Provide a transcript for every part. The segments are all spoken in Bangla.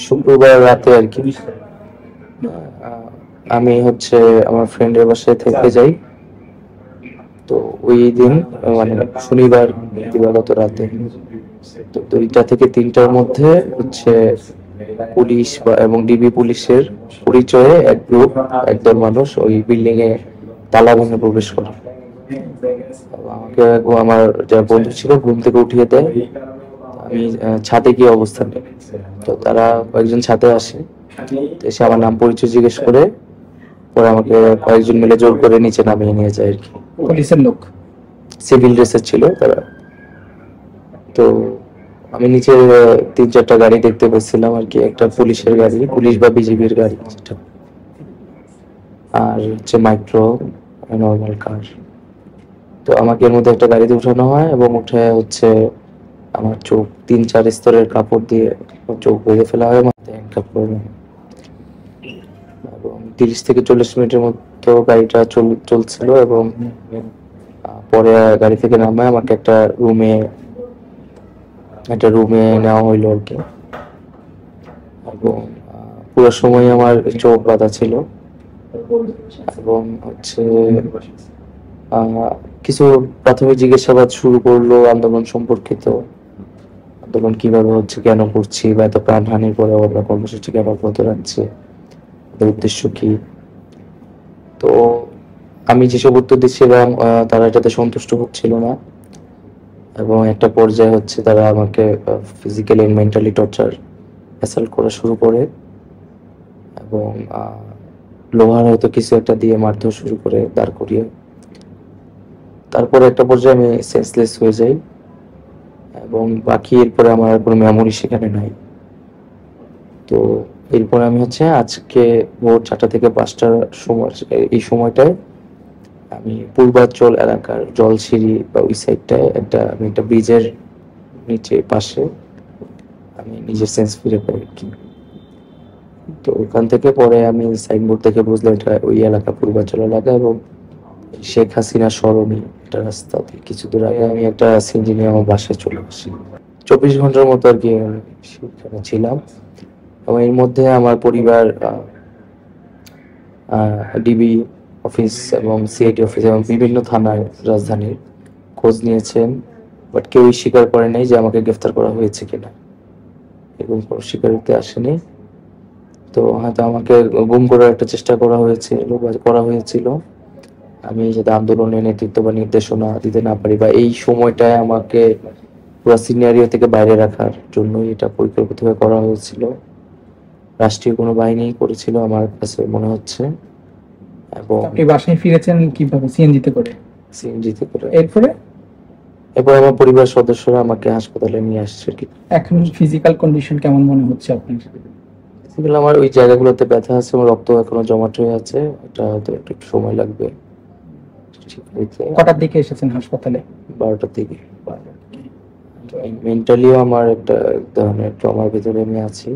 শুক্রবার রাতে আর কি। আমি হচ্ছে আমার ফ্রেন্ডের বাসায় থেকে যাই। তো ওই দিন মানে শনিবার দিবাগত রাতে, তো 2টা থেকে 3টার মধ্যে হচ্ছে পুলিশ এবং ডিবি পুলিশের পরিচয়ে এক গ্রুপ, একদল মানুষ ওই বিল্ডিং এ তালা ভেঙে প্রবেশ করে। আমাকে আমার যারা বন্ধু ছিল ঘুম থেকে উঠিয়ে দেয়। আমি ছাদে গিয়ে অবস্থান নিই। তো তারা কয়েকজন ছাদে আসে, তো এসে আমার নাম পরিচয় জিজ্ঞেস করে পরে আমাকে কয়েকজন মিলে জোর করে নিচে নামিয়ে নিয়ে যায় আর কি। পুলিশের লোক? সিভিল ড্রেসের ছিল তারা। তো আমি নিচে 3-4টা গাড়ি দেখতে পেয়েছিলাম আর কি, একটা পুলিশের গাড়ি, পুলিশ বা বিজিবির গাড়ি যেটা, আর হচ্ছে মাইক্রো, নর্মাল কার। তো আমাকে এর মধ্যে একটা গাড়িতে উঠানো হয় এবং উঠে হচ্ছে আমার চোখ 3-4 স্তরের কাপড় দিয়ে চোখ বেঁধে ফেলা হয়, মাথায় হ্যান্ডকাপ করে নেওয়া হয়। এবং 30 থেকে 40 মিনিটের মতো গাড়িটা চলছিল এবং পরে গাড়ি থেকে নামায় আমাকে একটা রুমে নেওয়া হইলো আর কি। এবং পুরো সময় আমার চোখ বাঁধা ছিল এবং হচ্ছে কিছু প্রাথমিক জিজ্ঞাসাবাদ শুরু করলো আন্দোলন সম্পর্কিত। আন্দোলন কিভাবে হচ্ছে, কেন করছি, বা এত প্রাণহানির পরেও আমরা কর্মসূচি কেন অব্যাহত রাখছি, এর উদ্দেশ্য কি। তো আমি যেসব উত্তর দিচ্ছিলাম তারা এটাতে সন্তুষ্ট হচ্ছিল না এবং একটা পর্যায়ে হচ্ছে তারা আমাকে physically and mentally torture, assault করা শুরু করে এবং লোহার হয়তো কিছু একটা দিয়ে মারধর শুরু করে দাঁড় করিয়ে। তারপরে একটা পর্যায়ে আমি সেন্সলেস হয়ে যাই এবং বাকি এরপরে আমার আর কোনো মেমোরি সেখানে নাই। তো এরপরে আমি হচ্ছে আজকে ভোর 4টা থেকে 5টার সময়, এই সময়টায় আমি পূর্বাঞ্চল এলাকার জলসিঁড়ি বা ওই সাইডটায় আমি একটা ব্রিজের নিচে পাশে আমি নিজের সেন্স ফিরে পাই আর কি। তো ওখান থেকে পরে আমি সাইনবোর্ড দেখে বুঝলাম এটা ওই এলাকা, পূর্বাঞ্চল এলাকা, এবং শেখ হাসিনা সরণি একটা রাস্তা দিয়ে কিছু দূর আগে আমি একটা সিএনজি নিয়ে আমার বাসায় চলে আসি। 24 ঘন্টার মতো আর কি সেখানে ছিলাম এবং এর মধ্যে আমার পরিবার ডিবি অফিস এবং সিআইডি অফিস এবং বিভিন্ন থানায় রাজধানীর খোঁজ নিয়েছেন, বাট কেউই স্বীকার করে নাই যে আমাকে গ্রেফতার করা হয়েছে কিনা, এরকম কোনো স্বীকারোক্তি আসেনি। তো হয়তো আমাকে গুম করার একটা চেষ্টা করা হয়েছিল আমি যাতে আন্দোলনের নেতৃত্ব বা নির্দেশনা দিতে না পারি, বা এই সময়টায় আমাকে পুরো সিনারিও থেকে বাইরে রাখার জন্যই এটা পরিকল্পিতভাবে করা হয়েছিল। রাষ্ট্রীয় কোনো বাহিনী করেছিল আমার কাছে মনে হচ্ছে। এবং আপনি বাসায় ফিরেছেন কিভাবে? সিএনজিতে করে? সিএনজিতে করে। এরপর আমার পরিবার সদস্যরা আমাকে হাসপাতালে নিয়ে আসছে আর কি। এখন ফিজিক্যাল কন্ডিশন কেমন মনে হচ্ছে আপনার? আমার ওই জায়গাগুলোতে ব্যথা আছে এবং রক্ত এখনো জমাট হয়ে আছে, এটা হয়তো একটু সময় লাগবে ঠিক হইতে। কটার দিকে এসেছেন হাসপাতালে? 12টার দিকে। মেন্টালিও আমার একটা ধরনের ট্রমার ভিতরে আমি আছি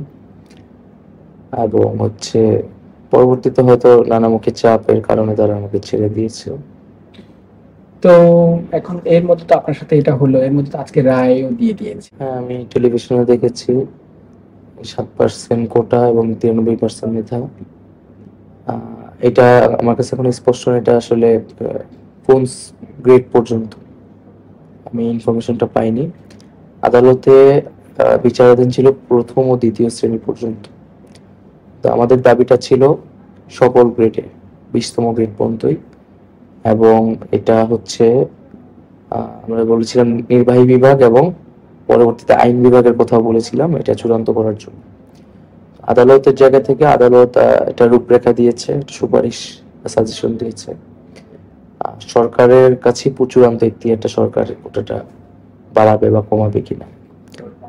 এবং হচ্ছে পরবর্তীতে হয়তো নানামুখী চাপের কারণে তারা আমাকে ছেড়ে দিয়েছে। তো এখন এর মধ্যে তো আপনার সাথে এটা হলো, এর মধ্যে তো আজকে রায়ও দিয়ে দিয়েছে। হ্যাঁ, আমি টেলিভিশনে দেখেছি 7% কোটা এবং 93% মেধা। এটা আমার কাছে এখন স্পষ্ট না এটা আসলে কোন গ্রেড পর্যন্ত, আমি ইনফরমেশনটা পাইনি। আদালতে বিচারাধীন ছিল প্রথম ও দ্বিতীয় শ্রেণী পর্যন্ত। তো আমাদের দাবিটা ছিল সকল গ্রেডে 20তম গ্রেড পর্যন্তই, এবং এটা হচ্ছে আমরা বলেছিলাম নির্বাহী বিভাগ এবং পরবর্তীতে আইন বিভাগের কথা বলেছিলাম এটা চূড়ান্ত করার জন্য। আদালতের জায়গা থেকে আদালত এটা রূপরেখা দিয়েছে, সুপারিশ সাজেশন দিয়েছে। সরকারের কাছে চূড়ান্ত একটা সরকার ওটা বাড়াবে বা কমাবে কিনা।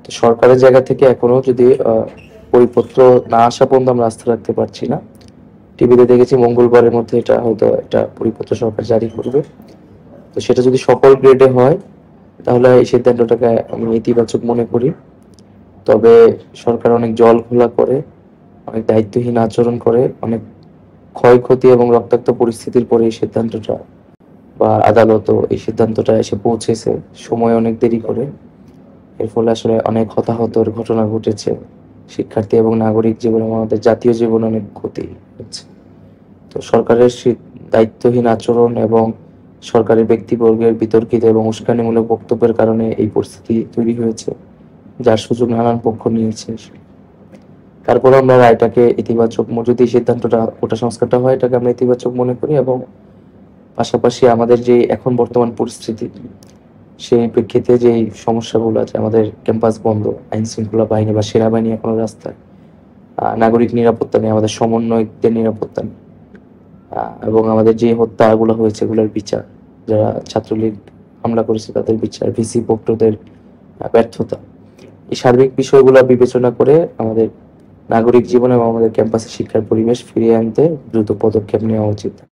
তো সরকারের জায়গা থেকে এখনো যদি পরিপত্র না আসা পর্যন্ত আমরা আস্থা রাখতে পারছি না। টিভিতে দেখেছি মঙ্গলবারের মধ্যে এটা হয়তো একটা পরিপত্র সরকার জারি করবে। তো সেটা যদি সকল গ্রেডে হয় তাহলে এই সিদ্ধান্তটাকে আমি ইতিবাচক মনে করি। তবে সরকার অনেক জল ঘোলা করে, অনেক দায়িত্বহীন আচরণ করে, অনেক ক্ষয়ক্ষতি এবং রক্তাক্ত পরিস্থিতির পরে এই সিদ্ধান্তটা, বা আদালতও এই সিদ্ধান্তটা এসে পৌঁছেছে সময় অনেক দেরি করে। এর ফলে আসলে অনেক হতাহতের ঘটনা ঘটেছে শিক্ষার্থী এবং নাগরিক জীবন এবং আমাদের জাতীয় জীবন অনেক ক্ষতি হচ্ছে। তো সরকারের দায়িত্বহীন আচরণ এবং সরকারি ব্যক্তিবর্গের বিতর্কিত এবং উস্কানিমূলক বক্তব্যের কারণে এই পরিস্থিতি তৈরি হয়েছে, যার সুযোগ নানান পক্ষ নিয়েছে। তারপর আমরা রায়টাকে ইতিবাচক যদি সিদ্ধান্তটা কোটা সংস্কারটা হয়, এটাকে আমরা ইতিবাচক মনে করি এবং পাশাপাশি আমাদের যে এখন বর্তমান পরিস্থিতি সেই প্রেক্ষিতে যে সমস্যাগুলো আছে, আমাদের ক্যাম্পাস বন্ধ, আইন শৃঙ্খলা বাহিনী বা সেনাবাহিনী এখনো রাস্তায়, নাগরিক নিরাপত্তা নেই, আমাদের সমন্বয়কদের নিরাপত্তা নেই, এবং আমাদের যে হত্যাগুলো হয়েছে এগুলোর বিচার, যারা ছাত্রলীগ হামলা করেছে তাদের বিচার, ভিসি ভোক্তদের ব্যর্থতা, এই সার্বিক বিষয়গুলো বিবেচনা করে আমাদের নাগরিক জীবন এবং আমাদের ক্যাম্পাসে শিক্ষার পরিবেশ ফিরিয়ে আনতে দ্রুত পদক্ষেপ নেওয়া উচিত।